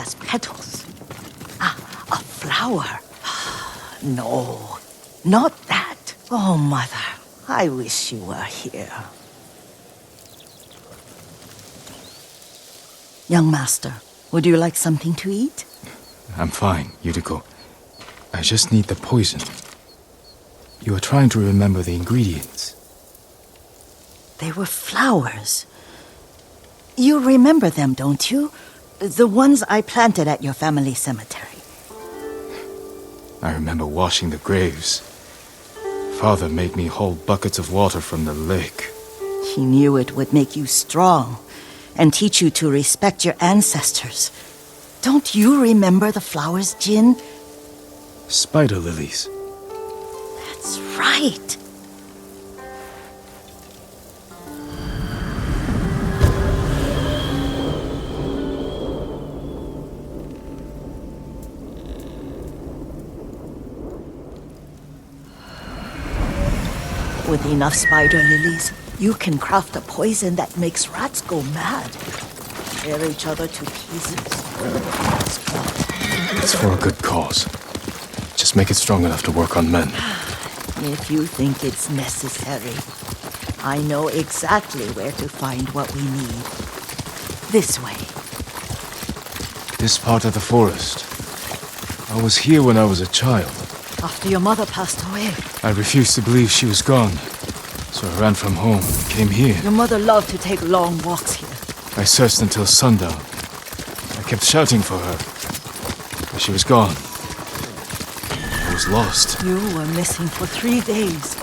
has petals. Ah, a flower. No, not that. Oh, Mother, I wish you were here. Young master, would you like something to eat? I'm fine, Yuriko. I just need the poison. You are trying to remember the ingredients. They were flowers. You remember them, don't you? The ones I planted at your family cemetery. I remember washing the graves. Father made me hold buckets of water from the lake. He knew it would make you strong and teach you to respect your ancestors. Don't you remember the flowers, Jin? Spider lilies. That's right. With enough spider lilies, you can craft a poison that makes rats go mad. Tear each other to pieces. It's for a good cause. Just make it strong enough to work on men. If you think it's necessary, I know exactly where to find what we need. This way. This part of the forest. I was here when I was a child. After your mother passed away. I refused to believe she was gone. So I ran from home and came here. Your mother loved to take long walks here. I searched until sundown. I kept shouting for her. But she was gone. I was lost. You were missing for 3 days.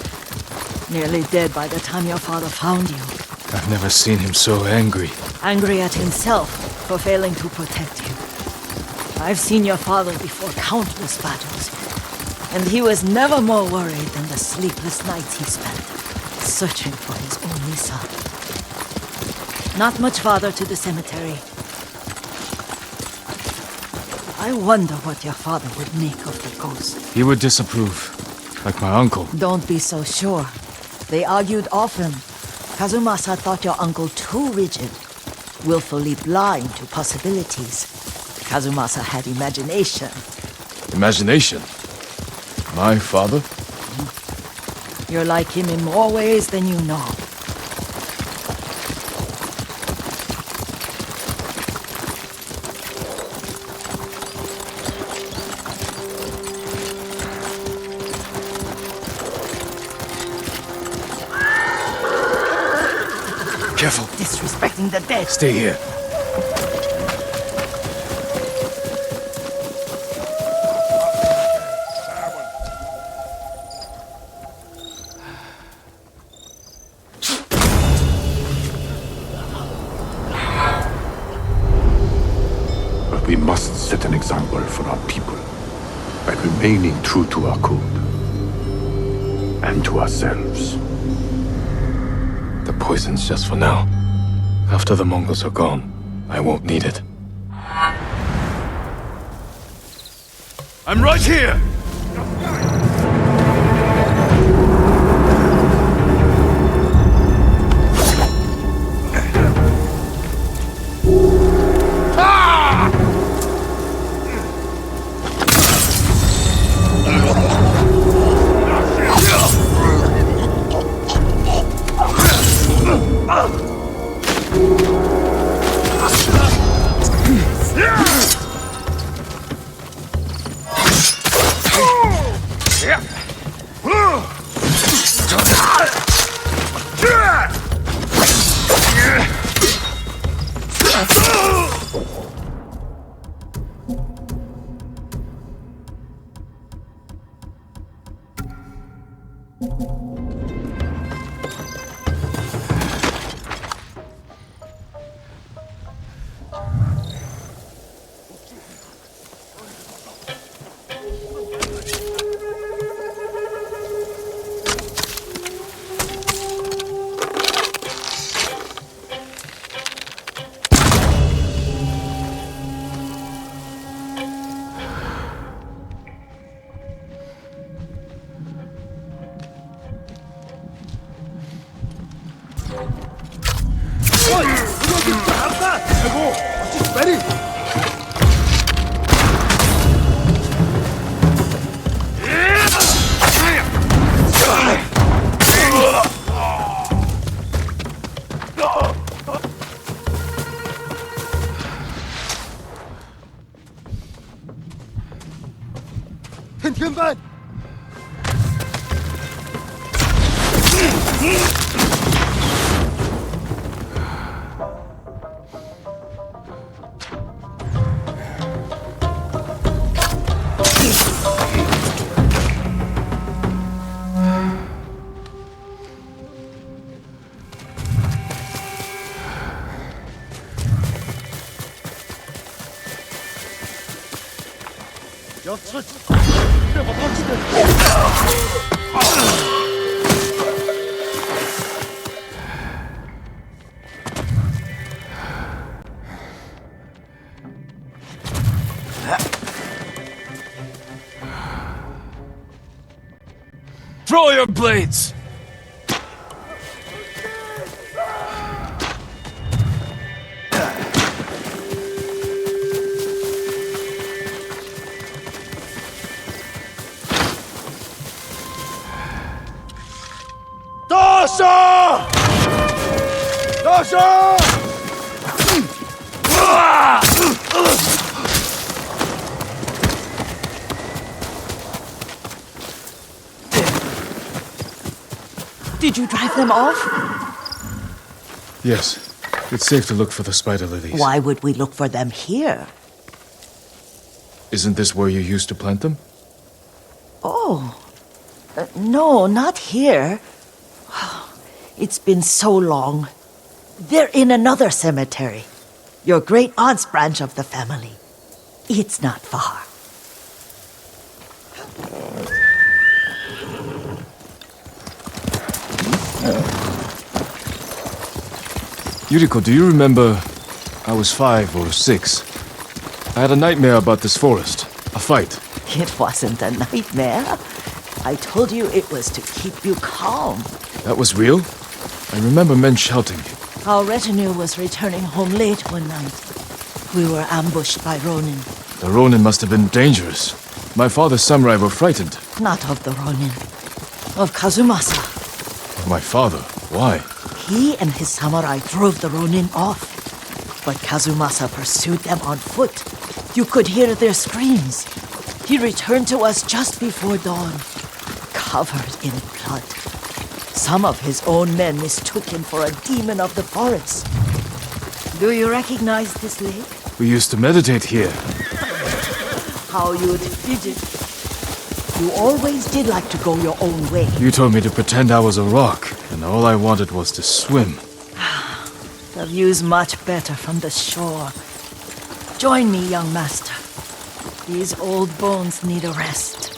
Nearly dead by the time your father found you. I've never seen him so angry. Angry at himself for failing to protect you. I've seen your father before countless battles. And he was never more worried than the sleepless nights he spent searching for his only son. Not much farther to the cemetery. I wonder what your father would make of the ghost. He would disapprove, like my uncle. Don't be so sure. They argued often. Kazumasa thought your uncle too rigid, willfully blind to possibilities. Kazumasa had imagination. Imagination? My father? You're like him in more ways than you know. Careful. Disrespecting the dead. Stay here. We must set an example for our people by remaining true to our code and to ourselves. The poison's just for now. After the Mongols are gone, I won't need it. I'm right here! 天天班。要刺激，别把他吃掉。 Draw your blades! Did you drive them off? Yes. It's safe to look for the spider lilies. Why would we look for them here? Isn't this where you used to plant them? Oh. No, not here. It's been so long. They're in another cemetery. Your great aunt's branch of the family. It's not far. Yuriko, do you remember? I was 5 or 6. I had a nightmare about this forest. A fight. It wasn't a nightmare. I told you it was to keep you calm. That was real? I remember men shouting. Our retinue was returning home late one night. We were ambushed by Ronin. The Ronin must have been dangerous. My father's samurai were frightened. Not of the Ronin. Of Kazumasa. My father? Why? He and his samurai drove the Ronin off. But Kazumasa pursued them on foot. You could hear their screams. He returned to us just before dawn, covered in blood. Some of his own men mistook him for a demon of the forest. Do you recognize this lake? We used to meditate here. How you'd fidget. You always did like to go your own way. You told me to pretend I was a rock, and all I wanted was to swim. The view's much better from the shore. Join me, young master. These old bones need a rest.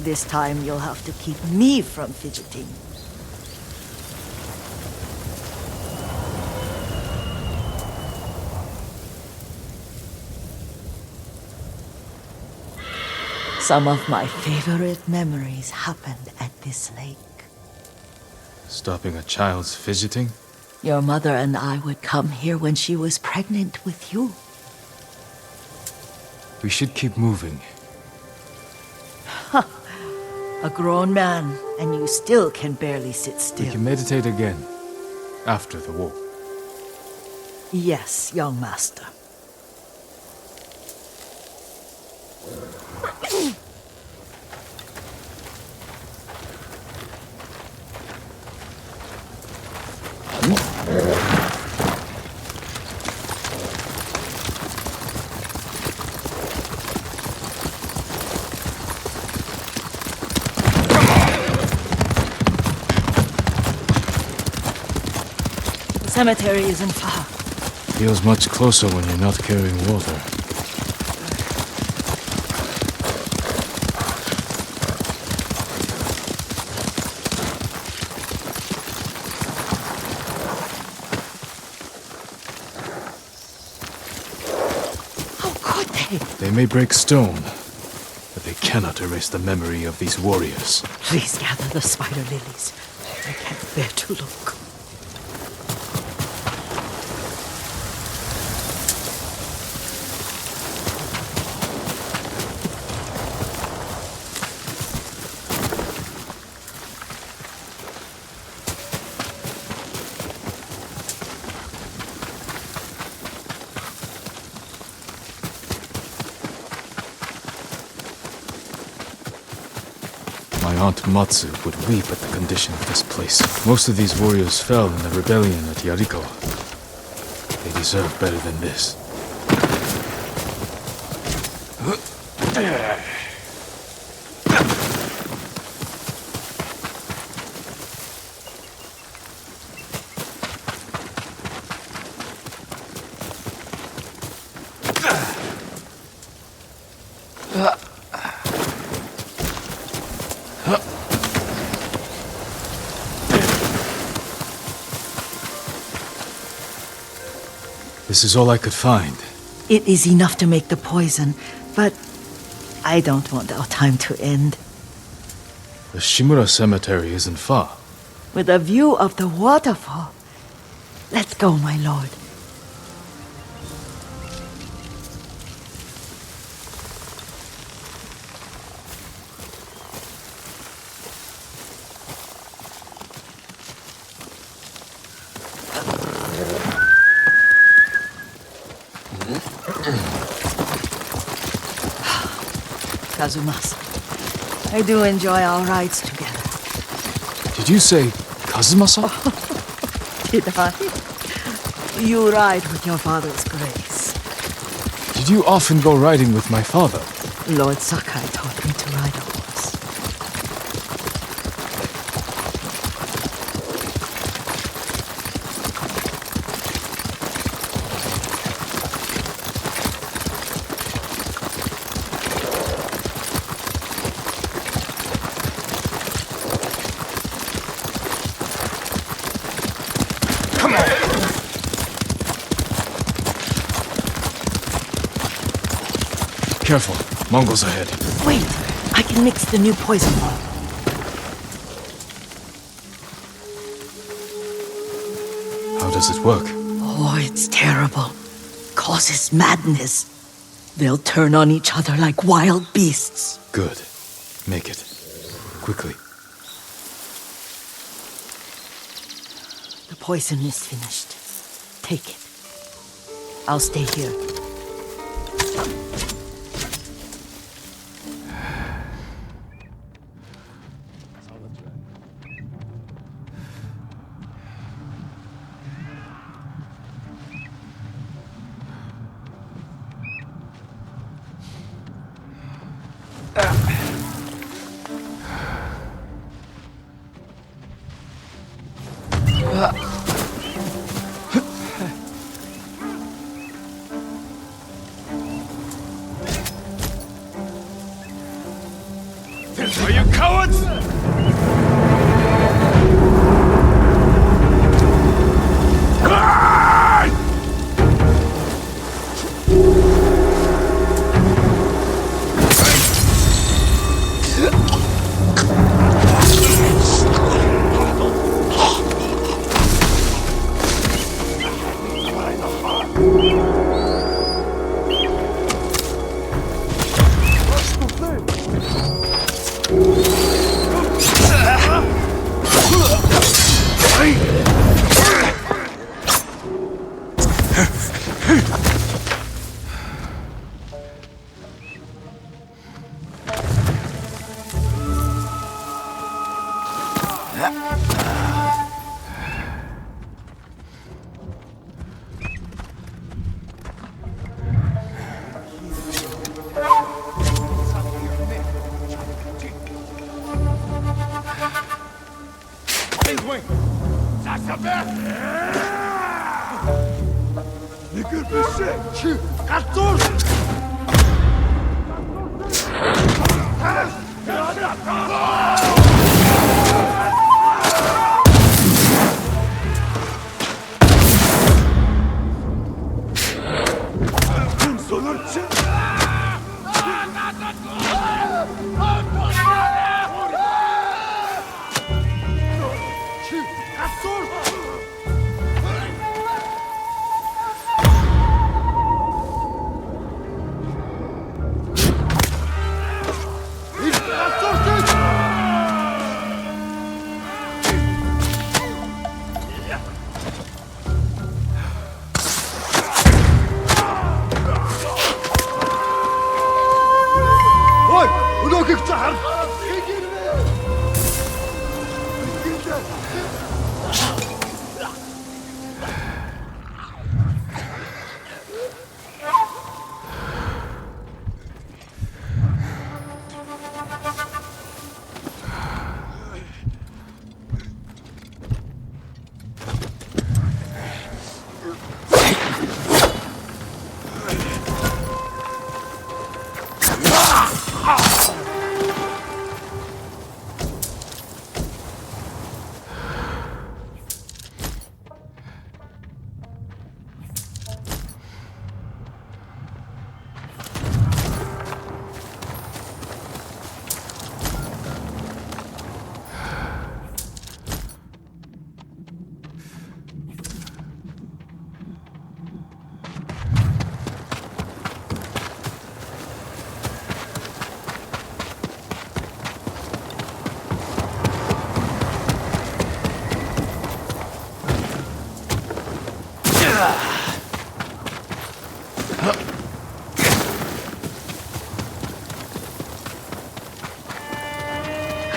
This time you'll have to keep me from fidgeting. Some of my favorite memories happened at this lake. Stopping a child's fidgeting? Your mother and I would come here when she was pregnant with you. We should keep moving. A grown man, and you still can barely sit We still. can meditate again. After the war. Yes, young master. The cemetery isn't far. Feels much closer when you're not carrying water. How could they? They may break stone, but they cannot erase the memory of these warriors. Please gather the spider lilies. I can't bear to look. my aunt Matsu would weep at the condition of this place. Most of these warriors fell in the rebellion at Yarikawa. They deserve better than this. This is all I could find. It is enough to make the poison, but I don't want our time to end. The Shimura Cemetery isn't far. With a view of the waterfall. Let's go, my lord. Kazumasa, I do enjoy our rides together. Did you say Kazumasa? Did I? You ride with your father's grace. Did you often go riding with my father? Lord Sakai taught me to ride a horse. Careful, Mongols ahead. Wait, I can mix the new poison. How does it work? Oh, it's terrible. Causes madness. They'll turn on each other like wild beasts. Good. Make it. Quickly. The poison is finished. Take it. I'll stay here. Are you cowards?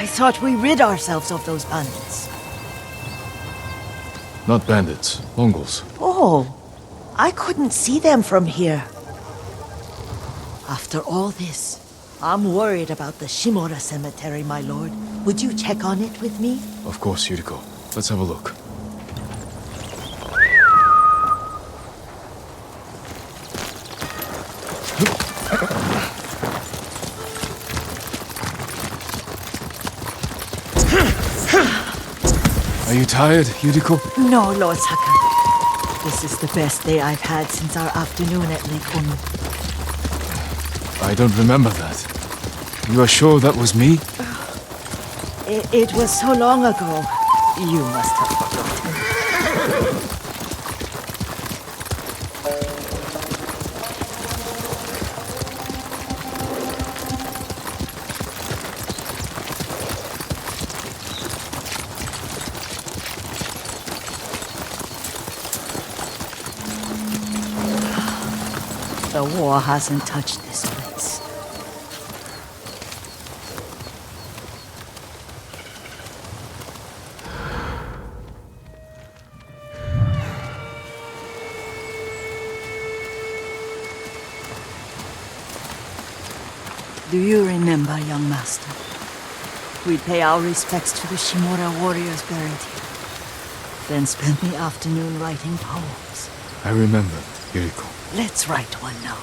I thought we rid ourselves of those bandits. Not bandits, Mongols. Oh, I couldn't see them from here. After all this, I'm worried about the Shimura cemetery, my lord. Would you check on it with me? Of course, Yuriko. Let's have a look. Are you tired, Yuriko? No, Lord Saka. This is the best day I've had since our afternoon at Lake Honu. I don't remember that. You are sure that was me? It was so long ago. You must have forgotten. The war hasn't touched this place. Do you remember, young master? We'd pay our respects to the Shimura warriors buried here, then spend the afternoon writing poems. I remember, Yuriko. Let's write one now.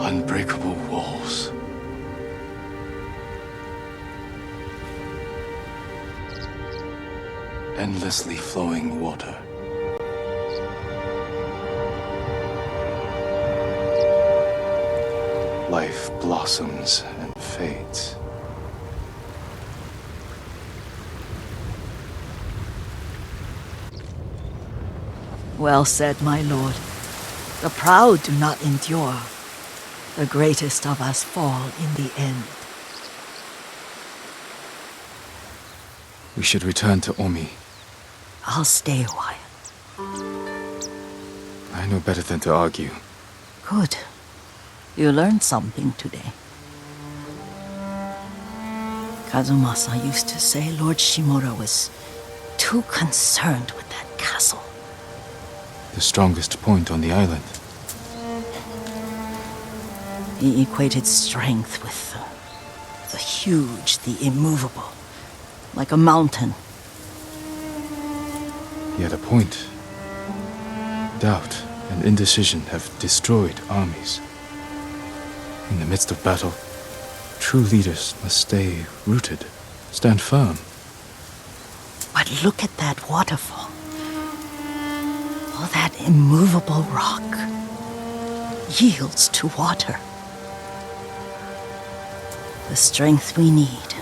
Unbreakable walls. Endlessly flowing water. Life blossoms and fades. Well said, my lord. The proud do not endure. The greatest of us fall in the end. We should return to Omi. I'll stay a while. I know better than to argue. Good. You learned something today. Kazumasa used to say Lord Shimura was too concerned with that castle. The strongest point on the island. He equated strength with the huge, the immovable, like a mountain. He had a point. Doubt and indecision have destroyed armies. In the midst of battle, true leaders must stay rooted, stand firm. But look at that waterfall. All that immovable rock yields to water. The strength we need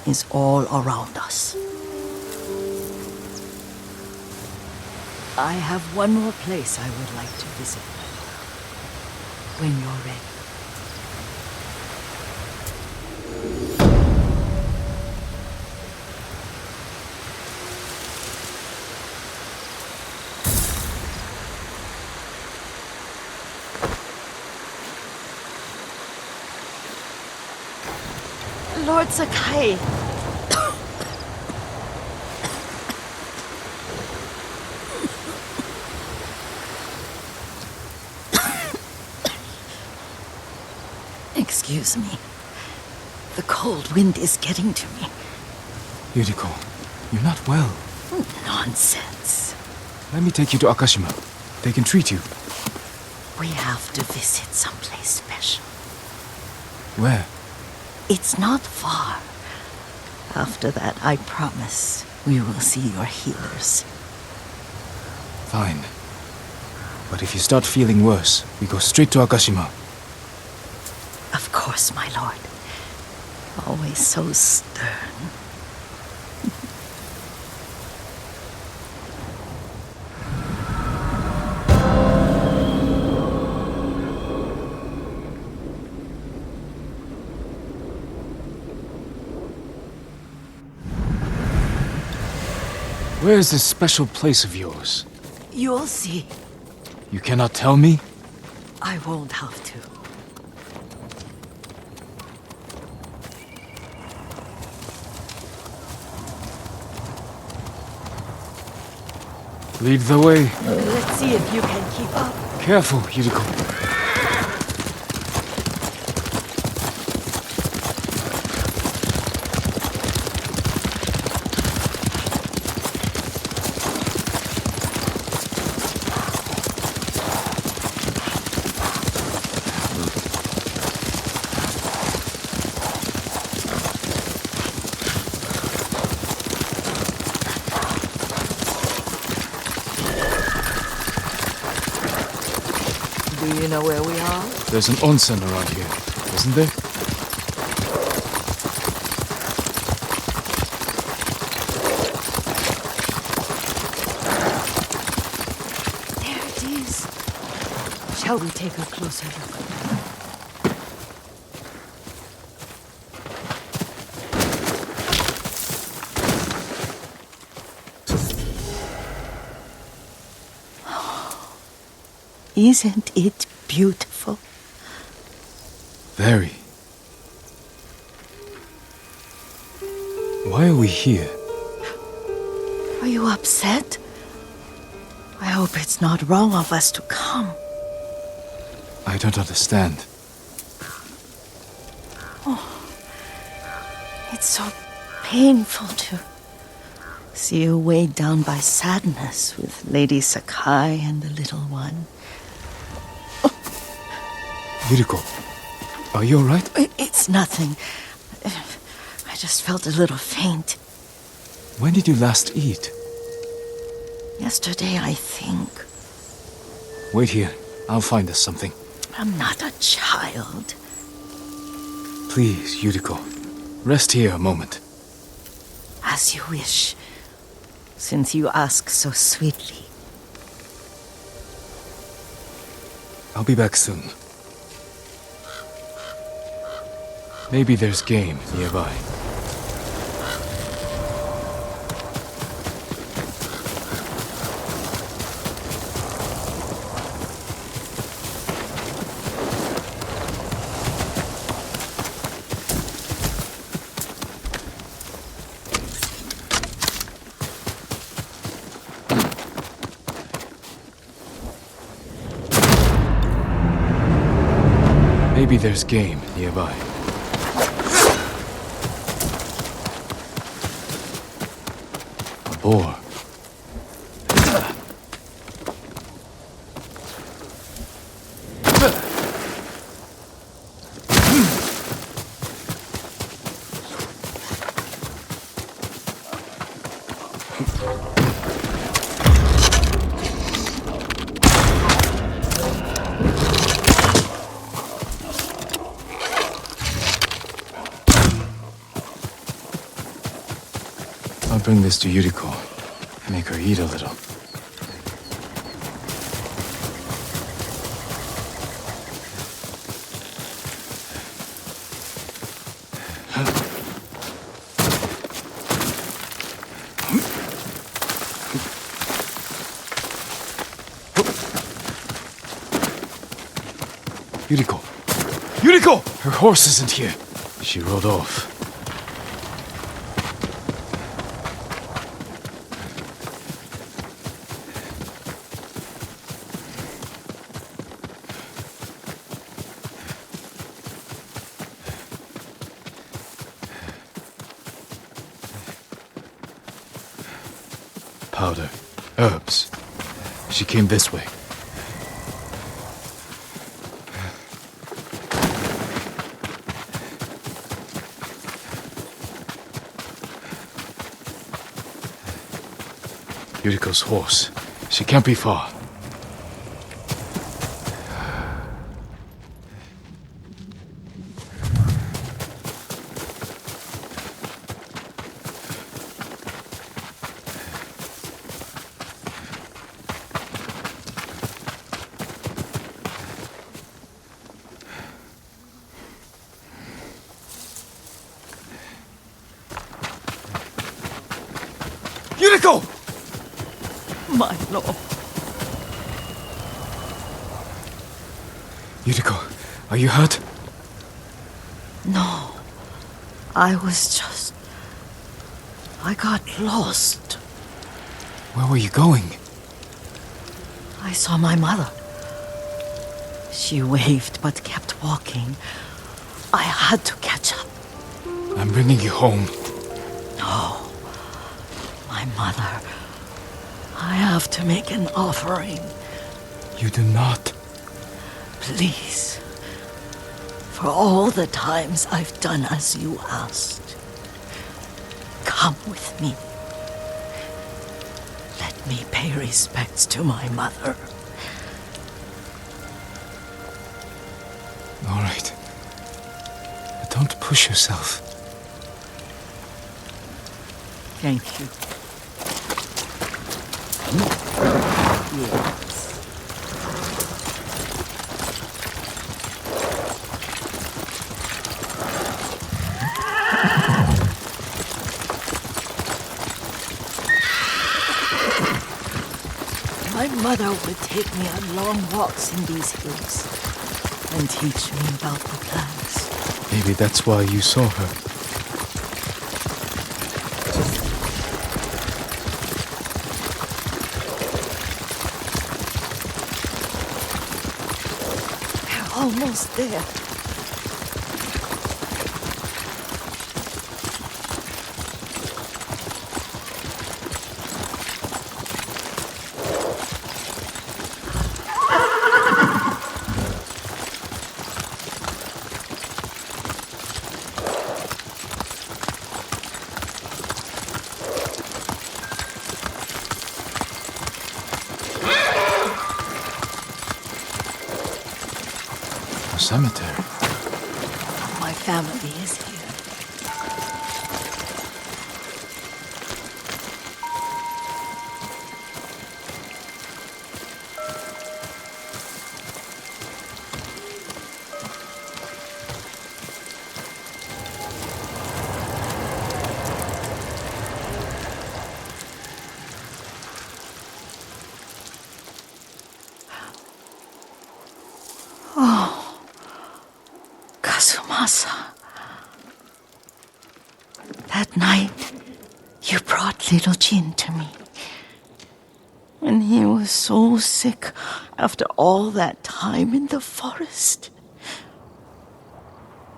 is all around us. I have one more place I would like to visit, when you're ready. Lord Sakai. Excuse me. The cold wind is getting to me. Yuriko, you're not well. Nonsense. Let me take you to Akashima. They can treat you. We have to visit someplace special. Where? It's not far. After that, I promise we will see your healers. Fine. But if you start feeling worse, we go straight to Akashima. Of course, my lord. Always so stern. Where is this special place of yours? You'll see. You cannot tell me? I won't have to. Lead the way. Let's see if you can keep up. Careful, Yuriko. Do you know where we are? There's an onsen around here, isn't there? There it is. Shall we take a closer look? Isn't it beautiful? Very. Why are we here? Are you upset? I hope it's not wrong of us to come. I don't understand. It's so painful to see you weighed down by sadness with Lady Sakai and the little one. Yuriko, are you alright? It's nothing. I just felt a little faint. When did you last eat? Yesterday, I think. Wait here. I'll find us something. I'm not a child. Please, Yuriko. Rest here a moment. As you wish, since you ask so sweetly. I'll be back soon. Maybe there's game nearby. Maybe there's game nearby. A boar. I'll bring this to Yuriko. Make her eat a little. Yuriko! Yuriko! Her horse isn't here. She rode off. powder, herbs. She came this way. Yuriko's horse. She can't be far. Yuriko! My lord. Yuriko, are you hurt? No. I got lost. Where were you going? I saw my mother. She waved but kept walking. I had to catch up. I'm bringing you home. No. My mother. I have to make an offering. You do not. Please. For all the times I've done as you asked. Come with me. Let me pay respects to my mother. All right. But don't push yourself. Thank you. Yes. My mother would take me on long walks in these hills and teach me about the plants. Maybe that's why you saw her. We're almost there. A cemetery. My family is here. Kazumasa. That night, you brought little Jin to me. When he was so sick after all that time in the forest.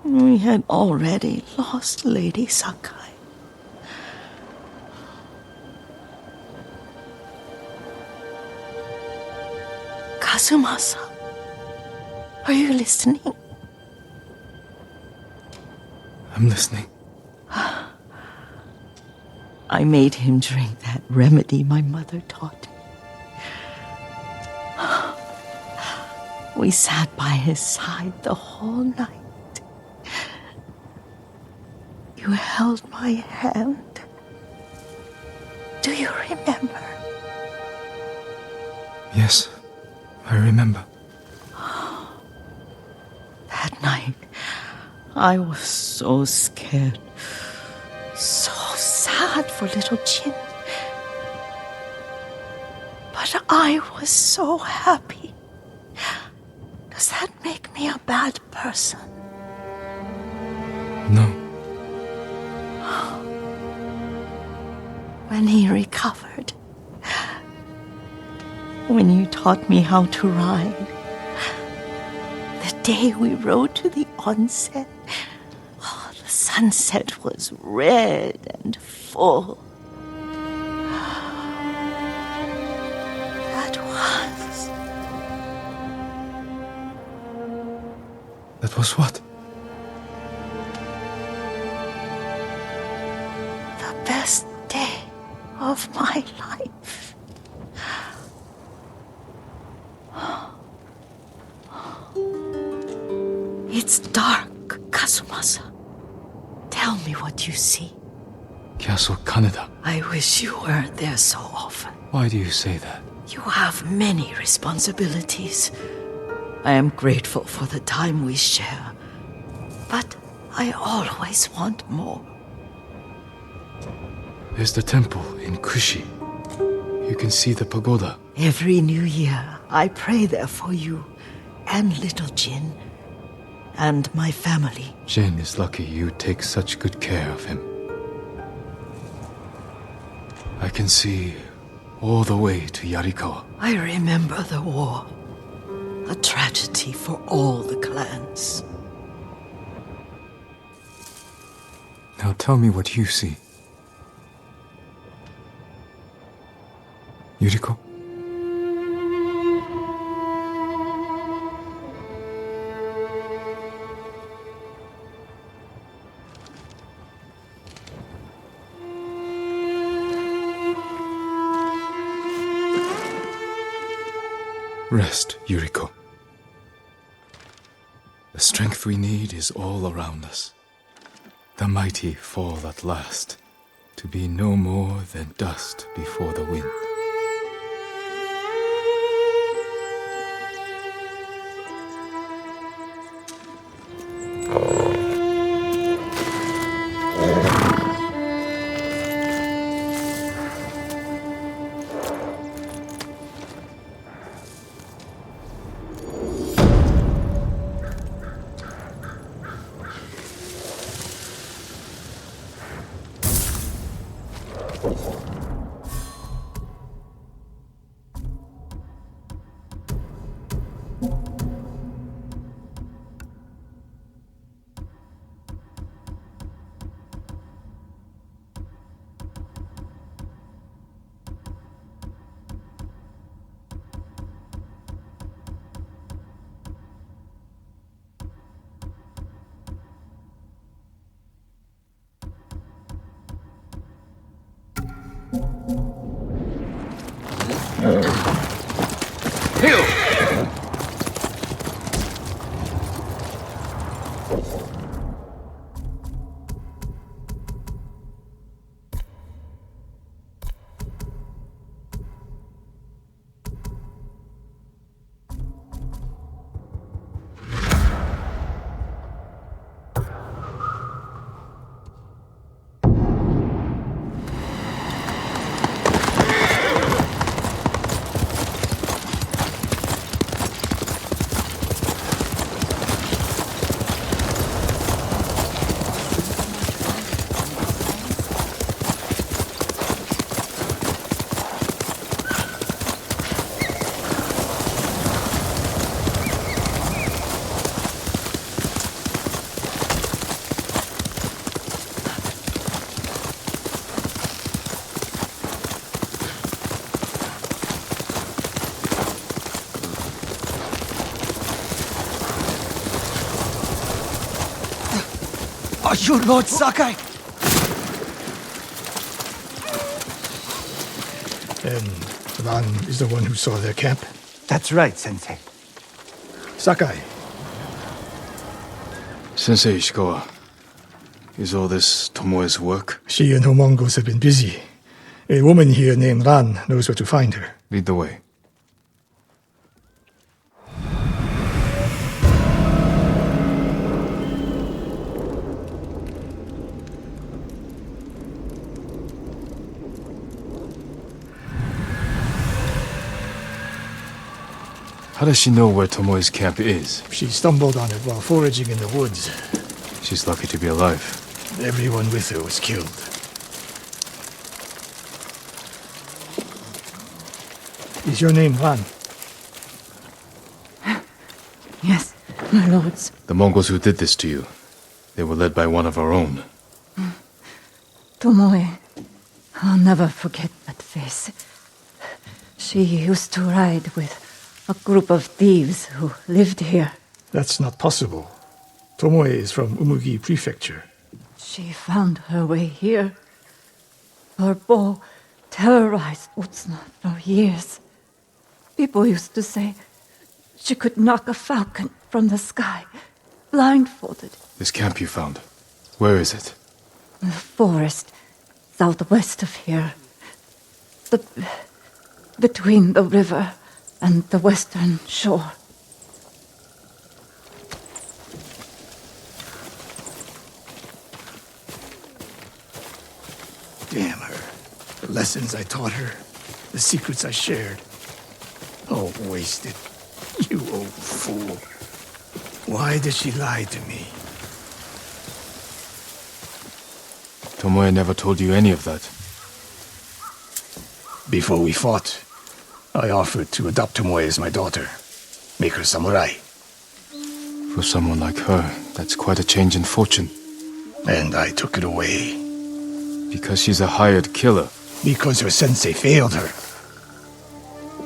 We had already lost Lady Sakai. Kazumasa, are you listening? I'm listening. I made him drink that remedy my mother taught me. We sat by his side the whole night. You held my hand. Do you remember? Yes, I remember. That night, I was so scared. So sad for little Jin. But I was so happy. Does that make me a bad person? No. When he recovered, when you taught me how to ride, the day we rode to the onsen, the sunset was red and full. That was what? The best day of my life. It's dark, Kazumasa. Tell me what you see. Castle Kaneda. I wish you weren't there so often. Why do you say that? You have many responsibilities. I am grateful for the time we share, but I always want more. There's the temple in Kushi. You can see the pagoda. Every new year, I pray there for you and little Jin and my family. Jin is lucky you take such good care of him. I can see all the way to Yarikawa. I remember the war, a tragedy for all the clans. Now tell me what you see. Yuriko? Rest, Yuriko. The strength we need is all around us. The mighty fall at last, to be no more than dust before the wind. Are you Lord Sakai? And Ran is the one who saw their camp? That's right, Sensei. Sakai. Sensei Ishikawa, is all this Tomoe's work? She and her Mongols have been busy. A woman here named Ran knows where to find her. Lead the way. How does she know where Tomoe's camp is? She stumbled on it while foraging in the woods. She's lucky to be alive. Everyone with her was killed. Is your name Ran? Yes, my lords. The Mongols who did this to you, they were led by one of our own. Tomoe. I'll never forget that face. She used to ride with a group of thieves who lived here. That's not possible. Tomoe is from Umugi Prefecture. She found her way here. Her bow terrorized Utsuna for years. People used to say she could knock a falcon from the sky, blindfolded. This camp you found, where is it? The forest southwest of here. Between the river and the western shore. Damn her. The lessons I taught her, the secrets I shared. All wasted. You old fool. Why did she lie to me? Tomoe never told you any of that. Before we fought, I offered to adopt Tomoe as my daughter. Make her samurai. For someone like her, that's quite a change in fortune. And I took it away. Because she's a hired killer. Because her sensei failed her.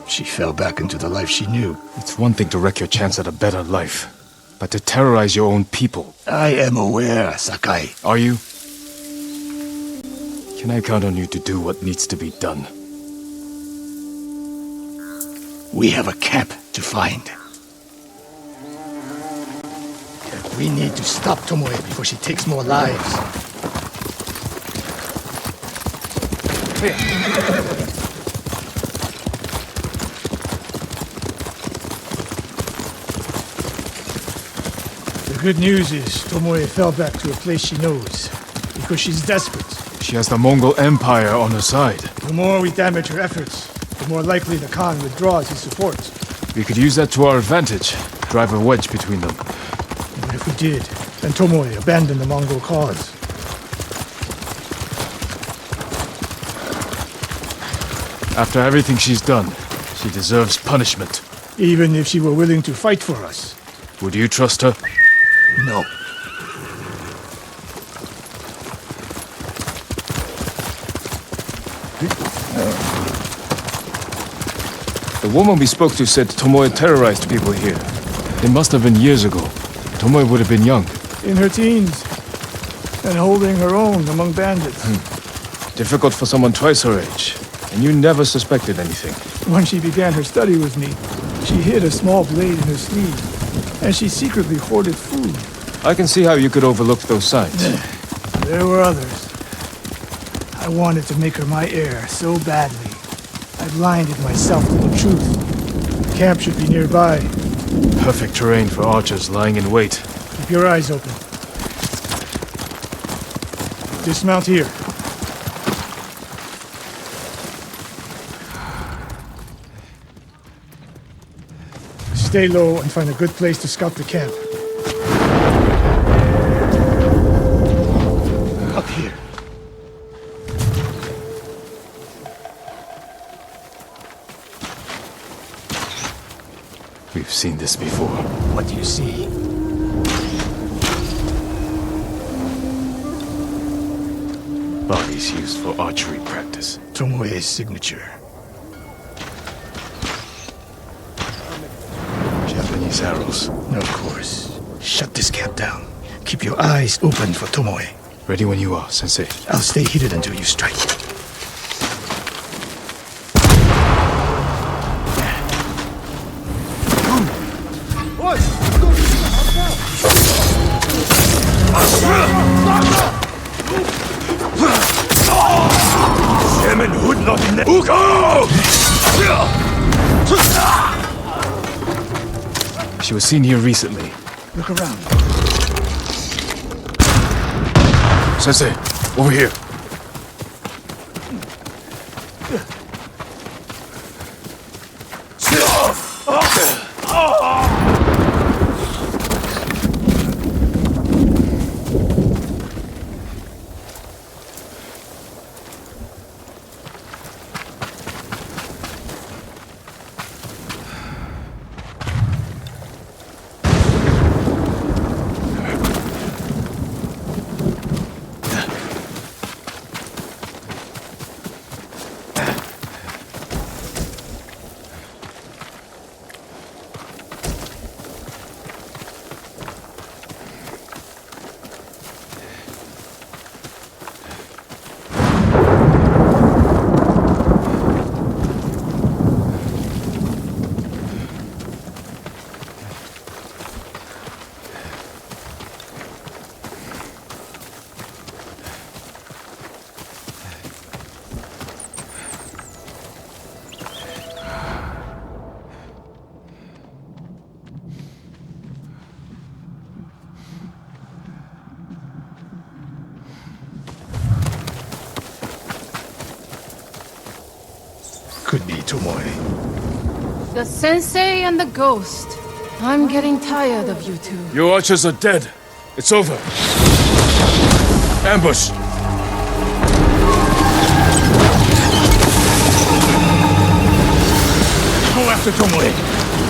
She fell back into the life she knew. It's one thing to wreck your chance at a better life, but to terrorize your own people. I am aware, Sakai. Are you? Can I count on you to do what needs to be done? We have a camp to find. We need to stop Tomoe before she takes more lives. The good news is Tomoe fell back to a place she knows, because she's desperate. She has the Mongol Empire on her side. The more we damage her efforts, the more likely the Khan withdraws his support. We could use that to our advantage. Drive a wedge between them. But if we did, then Tomoe abandoned the Mongol cause. After everything she's done, she deserves punishment. Even if she were willing to fight for us. Would you trust her? No. The woman we spoke to said Tomoe terrorized people here. It must have been years ago. Tomoe would have been young. In her teens. And holding her own among bandits. Difficult for someone twice her age. And you never suspected anything. When she began her study with me, she hid a small blade in her sleeve. And she secretly hoarded food. I can see how you could overlook those signs. There were others. I wanted to make her my heir so badly. I blinded myself to the truth. The camp should be nearby. Perfect terrain for archers lying in wait. Keep your eyes open. Dismount here. Stay low and find a good place to scout the camp. Up here. We've seen this before. What do you see? Bodies used for archery practice. Tomoe's signature. Japanese arrows. Of course. Shut this camp down. Keep your eyes open for Tomoe. Ready when you are, Sensei. I'll stay heated until you strike. She was seen here recently. Look around. Sensei, over here. Tomoe. The sensei and the ghost. I'm getting tired of you two. Your archers are dead. It's over. Ambush! Go after Tomoe.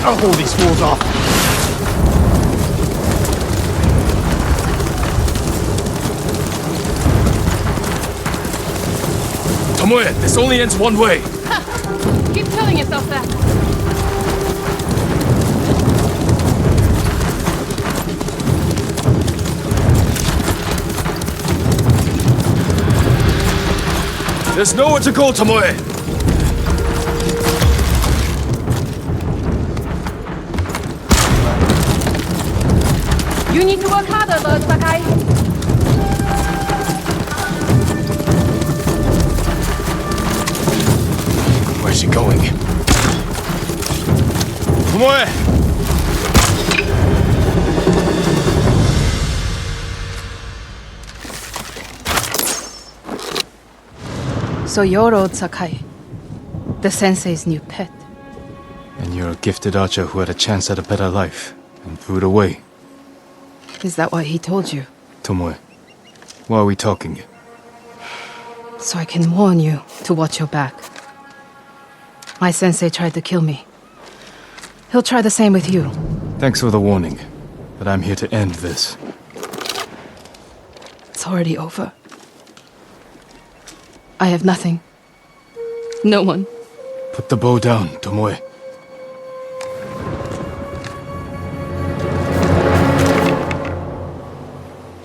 I'll hold these fools off. Tomoe, this only ends one way. Keep telling yourself that. There's nowhere to go, Tomoe! You need to work harder, Lord Sakai. Where's she going? Tomoe! So you're old Sakai, the sensei's new pet. And you're a gifted archer who had a chance at a better life, and threw it away. Is that what he told you? Tomoe, why are we talking? So I can warn you to watch your back. My sensei tried to kill me. He'll try the same with you. Thanks for the warning, but I'm here to end this. It's already over. I have nothing. No one. Put the bow down, Tomoe.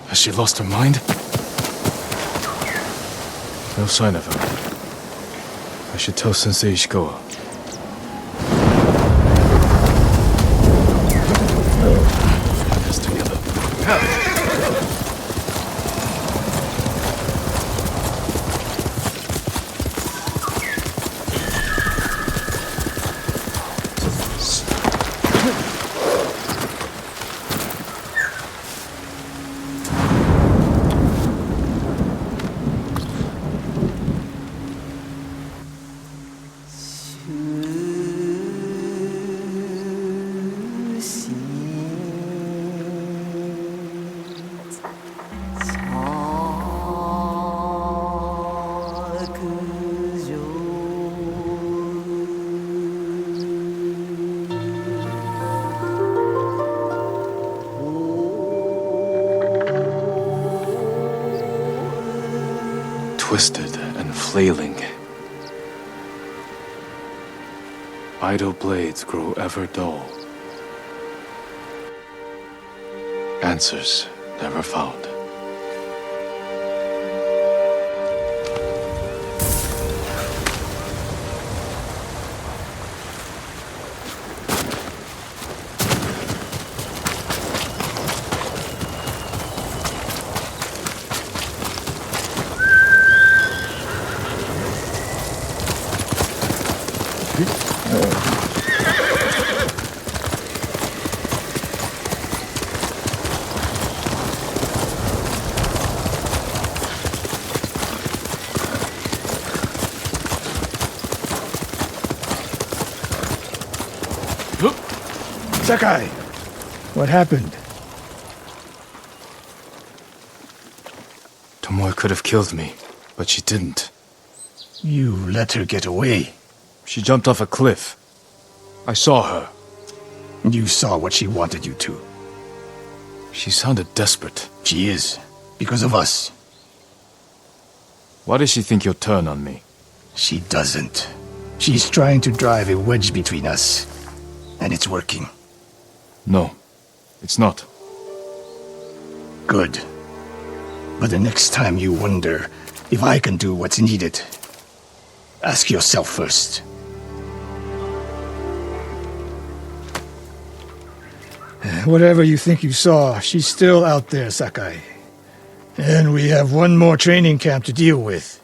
Has she lost her mind? No sign of her. I should tell Sensei Ishikawa. Get us together. Twisted and flailing. Idle blades grow ever dull. Answers never found. Sakai, what happened? Tomoe could have killed me, but she didn't. You let her get away. She jumped off a cliff. I saw her. You saw what she wanted you to. She sounded desperate. She is, because of us. Why does she think you'll turn on me? She doesn't. She's trying to drive a wedge between us. And it's working. No, it's not. Good. But the next time you wonder if I can do what's needed, ask yourself first. Whatever you think you saw, she's still out there, Sakai. And we have one more training camp to deal with.